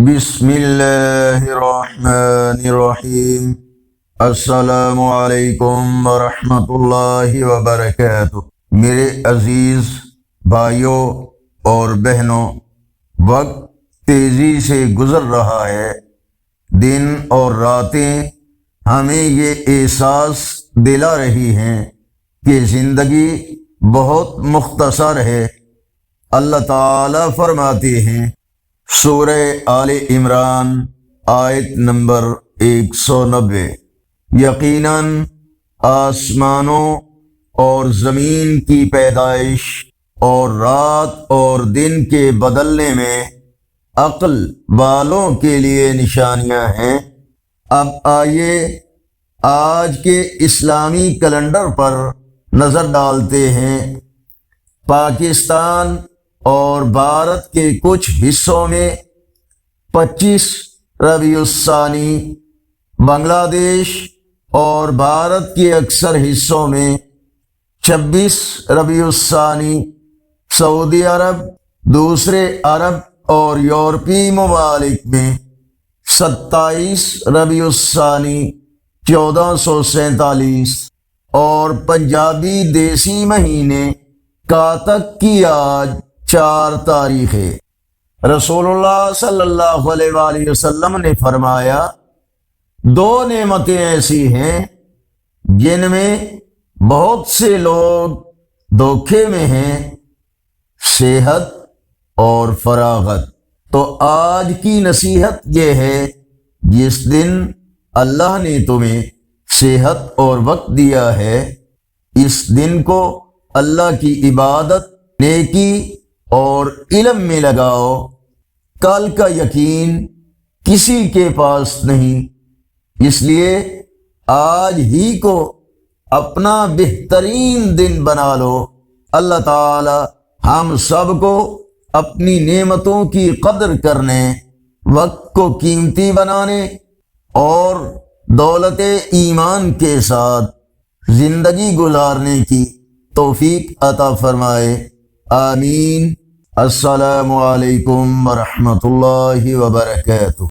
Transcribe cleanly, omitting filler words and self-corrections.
بسم اللہ الرحمن الرحیم۔ السلام علیکم ورحمۃ اللہ وبرکاتہ۔ میرے عزیز بھائیوں اور بہنوں، وقت تیزی سے گزر رہا ہے۔ دن اور راتیں ہمیں یہ احساس دلا رہی ہیں کہ زندگی بہت مختصر ہے۔ اللہ تعالیٰ فرماتے ہیں سورہ آل عمران آیت نمبر 190، یقیناً آسمانوں اور زمین کی پیدائش اور رات اور دن کے بدلنے میں عقل والوں کے لیے نشانیاں ہیں۔ اب آئیے آج کے اسلامی کیلنڈر پر نظر ڈالتے ہیں۔ پاکستان اور بھارت کے کچھ حصوں میں 25 ربیع الثانی، بنگلہ دیش اور بھارت کے اکثر حصوں میں 26 ربیع الثانی، سعودی عرب، دوسرے عرب اور یورپی ممالک میں 27 ربیع الثانی 1447 اور پنجابی دیسی مہینے کاتک کی آج 4 تاریخ ہے۔ رسول اللہ صلی اللہ علیہ وآلہ وسلم نے فرمایا، 2 نعمتیں ایسی ہیں جن میں بہت سے لوگ دھوکے میں ہیں، صحت اور فراغت۔ تو آج کی نصیحت یہ ہے، جس دن اللہ نے تمہیں صحت اور وقت دیا ہے، اس دن کو اللہ کی عبادت، نیکی اور علم میں لگاؤ۔ کل کا یقین کسی کے پاس نہیں، اس لیے آج ہی کو اپنا بہترین دن بنا لو۔ اللہ تعالی ہم سب کو اپنی نعمتوں کی قدر کرنے، وقت کو قیمتی بنانے اور دولت ایمان کے ساتھ زندگی گزارنے کی توفیق عطا فرمائے، آمین۔ السلام علیکم ورحمۃ اللہ وبرکاتہ۔